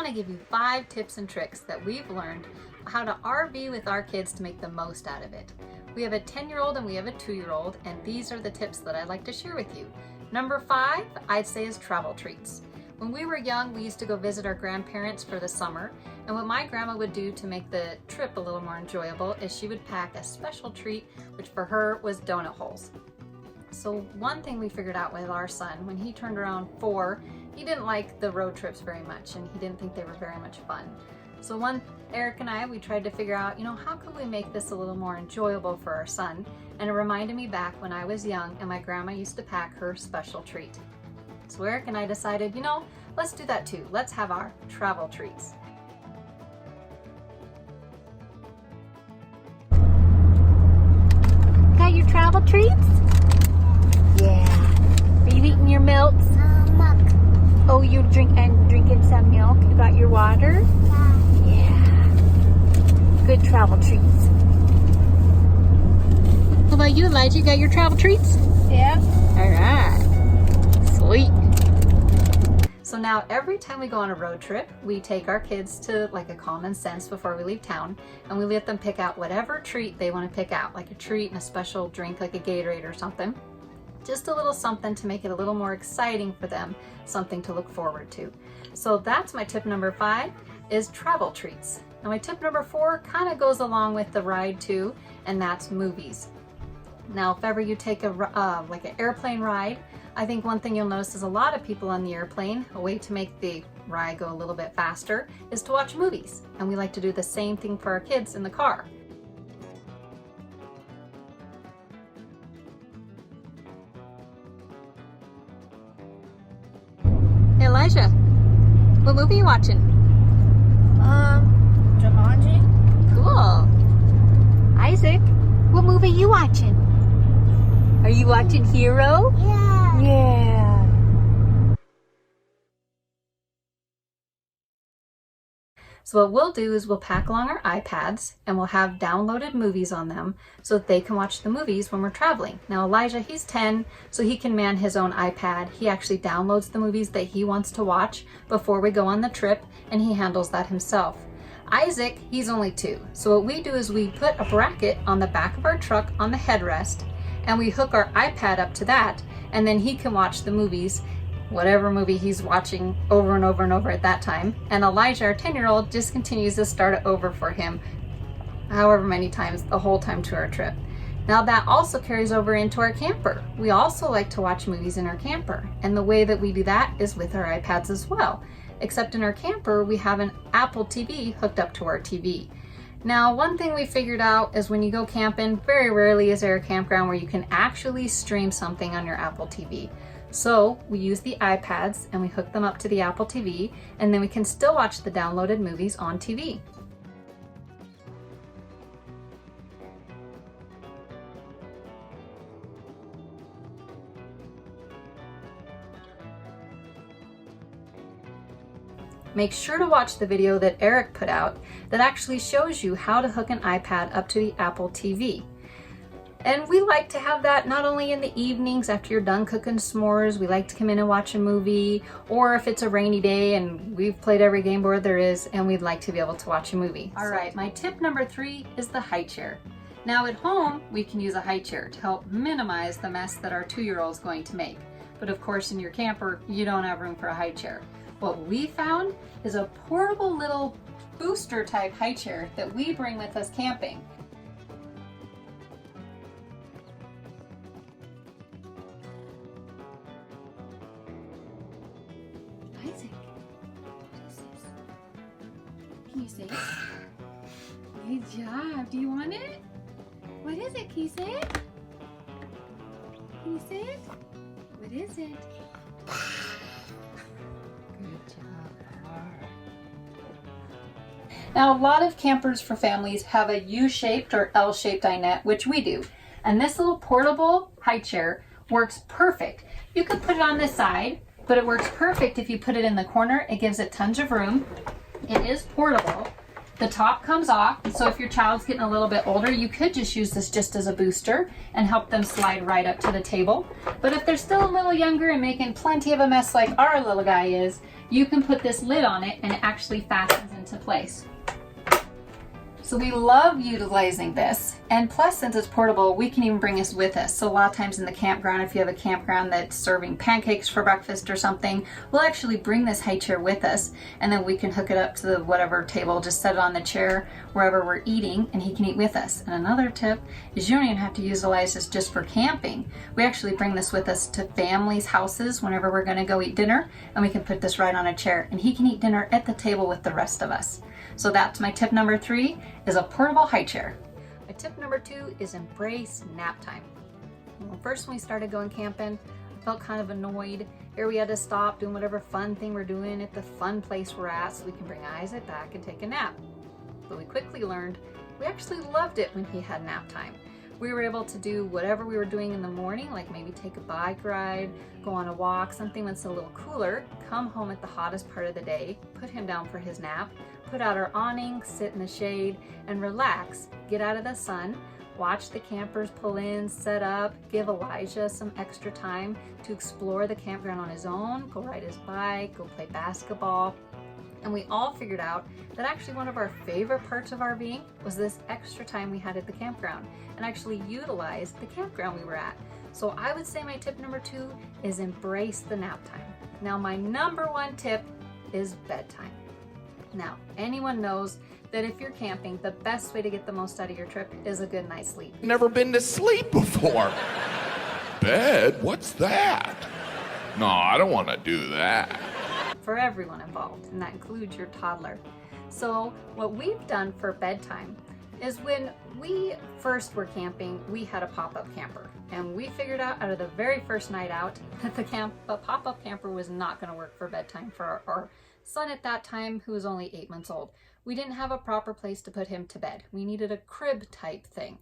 to give you 5 tips and tricks that we've learned how to RV with our kids to make the most out of it. We have a 10-year-old and we have a 2-year-old, and these are the tips that I'd like to share with you. Number 5, I'd say, is travel treats. When we were young, we used to go visit our grandparents for the summer, and what my grandma would do to make the trip a little more enjoyable is she would pack a special treat, which for her was donut holes. So one thing we figured out with our son, when he turned around 4, he didn't like the road trips very much, and he didn't think they were very much fun. So Eric and I, we tried to figure out, how could we make this a little more enjoyable for our son? And it reminded me back when I was young and my grandma used to pack her special treat. So Eric and I decided, let's do that too. Let's have our travel treats. Got your travel treats? Yeah. Are you eating your milk? Milk. Oh, you're drinking some milk? You got your water? Yeah. Good travel treats. What about you, Elijah? You got your travel treats? Yeah. All right. Sweet. So now every time we go on a road trip, we take our kids to like a Common Sense before we leave town, and we let them pick out whatever treat they want to pick out, like a treat and a special drink like a Gatorade or something. Just a little something to make it a little more exciting for them, something to look forward to. So that's my tip number 5, is travel treats. Now my tip number 4 kind of goes along with the ride too, and that's movies. Now if ever you take like an airplane ride, I think one thing you'll notice is a lot of people on the airplane, a way to make the ride go a little bit faster is to watch movies. And we like to do the same thing for our kids in the car. Hey, Elijah, what movie are you watching? Jumanji. Cool. Isaac, what movie are you watching? Are you watching Hero? Yeah. Yeah. So what we'll do is we'll pack along our iPads and we'll have downloaded movies on them so that they can watch the movies when we're traveling. Now Elijah, he's 10, so he can man his own iPad. He actually downloads the movies that he wants to watch before we go on the trip, and he handles that himself. Isaac, he's only 2. So what we do is we put a bracket on the back of our truck on the headrest, and we hook our iPad up to that, and then he can watch the movies, whatever movie he's watching, over and over and over at that time. And Elijah, our 10-year-old, just continues to start it over for him however many times the whole time to our trip. Now that also carries over into our camper. We also like to watch movies in our camper, and the way that we do that is with our iPads as well. Except in our camper, we have an Apple TV hooked up to our TV. Now, one thing we figured out is when you go camping, very rarely is there a campground where you can actually stream something on your Apple TV. So we use the iPads and we hook them up to the Apple TV, and then we can still watch the downloaded movies on TV. Make sure to watch the video that Eric put out that actually shows you how to hook an iPad up to the Apple TV. And we like to have that not only in the evenings after you're done cooking s'mores, we like to come in and watch a movie, or if it's a rainy day and we've played every game board there is and we'd like to be able to watch a movie. All right, my tip number 3 is the high chair. Now at home, we can use a high chair to help minimize the mess that our 2-year-old's going to make. But of course in your camper, you don't have room for a high chair. What we found is a portable little booster type high chair that we bring with us camping. Isaac, what is this? Can you say it? Good job. Do you want it? What is it? Can you say it? Can you say it? What is it? Good job. Now, a lot of campers for families have a U-shaped or L-shaped dinette, which we do. And this little portable high chair works perfect. You could put it on this side, but it works perfect if you put it in the corner. It gives it tons of room. It is portable. The top comes off, so if your child's getting a little bit older, you could just use this just as a booster and help them slide right up to the table. But if they're still a little younger and making plenty of a mess like our little guy is, you can put this lid on it and it actually fastens into place. So we love utilizing this, and plus since it's portable, we can even bring this with us. So a lot of times in the campground, if you have a campground that's serving pancakes for breakfast or something, we'll actually bring this high chair with us, and then we can hook it up to the whatever table, just set it on the chair wherever we're eating, and he can eat with us. And another tip is you don't even have to utilize this just for camping. We actually bring this with us to families' houses whenever we're gonna go eat dinner, and we can put this right on a chair, and he can eat dinner at the table with the rest of us. So that's my tip number 3, is a portable high chair. My tip number 2 is embrace nap time. Well, first when we started going camping, I felt kind of annoyed. Here we had to stop doing whatever fun thing we're doing at the fun place we're at so we can bring Isaac back and take a nap. But we quickly learned we actually loved it when he had nap time. We were able to do whatever we were doing in the morning, like maybe take a bike ride, go on a walk, something that's a little cooler, come home at the hottest part of the day, put him down for his nap, put out our awning, sit in the shade, and relax, get out of the sun, watch the campers pull in, set up, give Elijah some extra time to explore the campground on his own, go ride his bike, go play basketball. And we all figured out that actually one of our favorite parts of RVing was this extra time we had at the campground and actually utilize the campground we were at. So I would say my tip number 2 is embrace the nap time. Now my number 1 tip is bedtime. Now anyone knows that if you're camping, the best way to get the most out of your trip is a good night's sleep. Never been to sleep before. Bed? What's that? No, I don't want to do that. For everyone involved, and that includes your toddler. So what we've done for bedtime is when we first were camping, we had a pop-up camper, and we figured out of the very first night out that the pop-up camper was not going to work for bedtime for our son at that time, who was only 8 months old. We didn't have a proper place to put him to bed. We needed a crib type thing.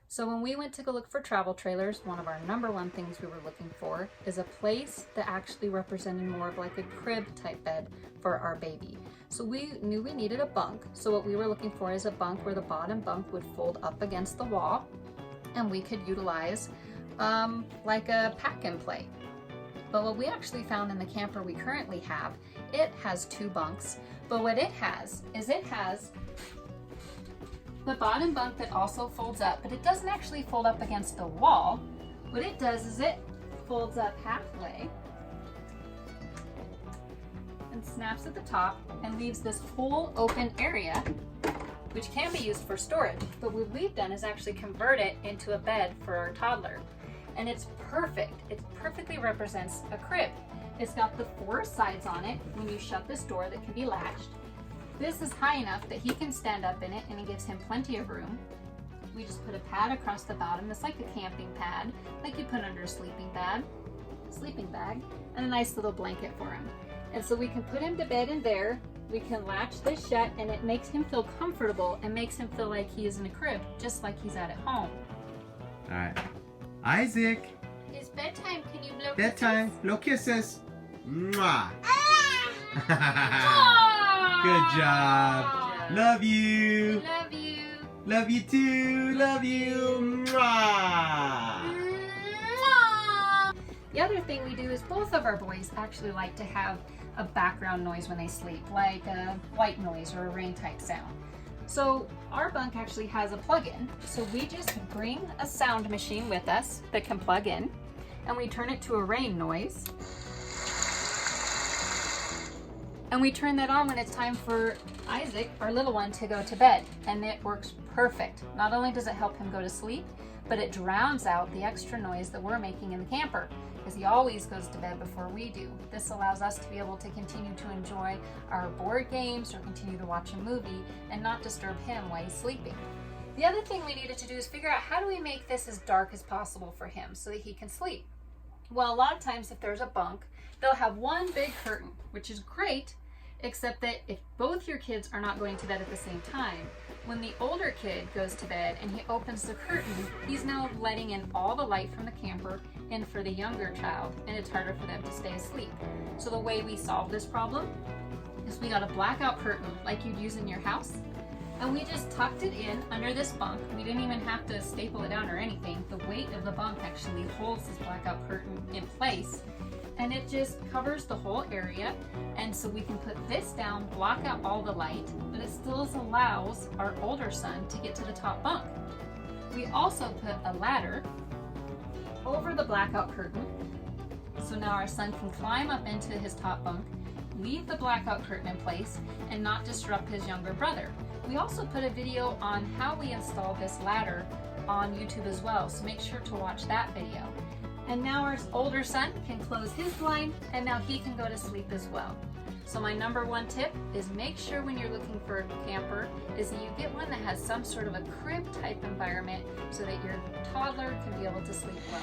So when we went to go look for travel trailers, one of our number 1 things we were looking for is a place that actually represented more of like a crib type bed for our baby. So we knew we needed a bunk. So what we were looking for is a bunk where the bottom bunk would fold up against the wall and we could utilize like a pack and play. But what we actually found in the camper we currently have, it has 2 bunks. But what it has is the bottom bunk that also folds up, but it doesn't actually fold up against the wall. What it does is it folds up halfway and snaps at the top and leaves this whole open area, which can be used for storage. But what we've done is actually convert it into a bed for our toddler. And it's perfect. It perfectly represents a crib. It's got the 4 sides on it when you shut this door that can be latched. This is high enough that he can stand up in it and it gives him plenty of room. We just put a pad across the bottom. It's like a camping pad, like you put under a sleeping bag, and a nice little blanket for him. And so we can put him to bed in there. We can latch this shut and it makes him feel comfortable and makes him feel like he is in a crib, just like he's at home. All right. Isaac. It's bedtime. Can you blow Bedtime. kisses? Blow kisses. Mwah. Aww. Good job. Love you. Love you. Love you too. Love you. Mwah. The other thing we do is both of our boys actually like to have a background noise when they sleep, like a white noise or a rain type sound. So our bunk actually has a plug-in. So we just bring a sound machine with us that can plug in and we turn it to a rain noise. And we turn that on when it's time for Isaac, our little one, to go to bed. And it works perfect. Not only does it help him go to sleep, but it drowns out the extra noise that we're making in the camper, because he always goes to bed before we do. This allows us to be able to continue to enjoy our board games or continue to watch a movie and not disturb him while he's sleeping. The other thing we needed to do is figure out how do we make this as dark as possible for him so that he can sleep. Well, a lot of times if there's a bunk, they'll have one big curtain, which is great, except that if both your kids are not going to bed at the same time, when the older kid goes to bed and he opens the curtain, he's now letting in all the light from the camper in for the younger child, and it's harder for them to stay asleep. So the way we solve this problem is we got a blackout curtain like you'd use in your house, And we just tucked it in under this bunk. We didn't even have to staple it down or anything. The weight of the bunk actually holds this blackout curtain in place, and it just covers the whole area. And so we can put this down, block out all the light, but it still allows our older son to get to the top bunk. We also put a ladder over the blackout curtain, so now our son can climb up into his top bunk, leave the blackout curtain in place, and not disrupt his younger brother. We also put a video on how we installed this ladder on YouTube as well, so make sure to watch that video. And now our older son can close his blind, and now he can go to sleep as well. So my number one tip is make sure when you're looking for a camper is that you get one that has some sort of a crib type environment so that your toddler can be able to sleep well.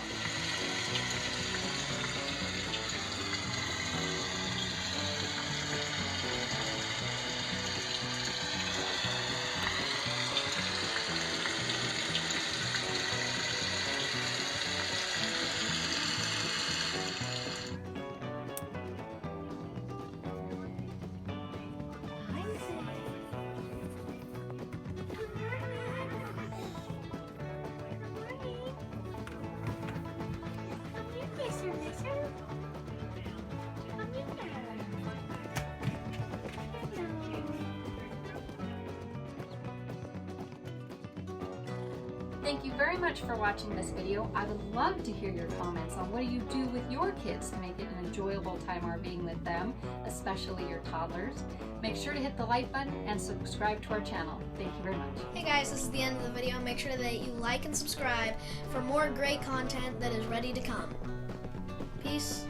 Thank you very much for watching this video. I would love to hear your comments on what do you do with your kids to make it an enjoyable time RVing with them, especially your toddlers. Make sure to hit the like button and subscribe to our channel. Thank you very much. Hey guys, this is the end of the video. Make sure that you like and subscribe for more great content that is ready to come. Peace.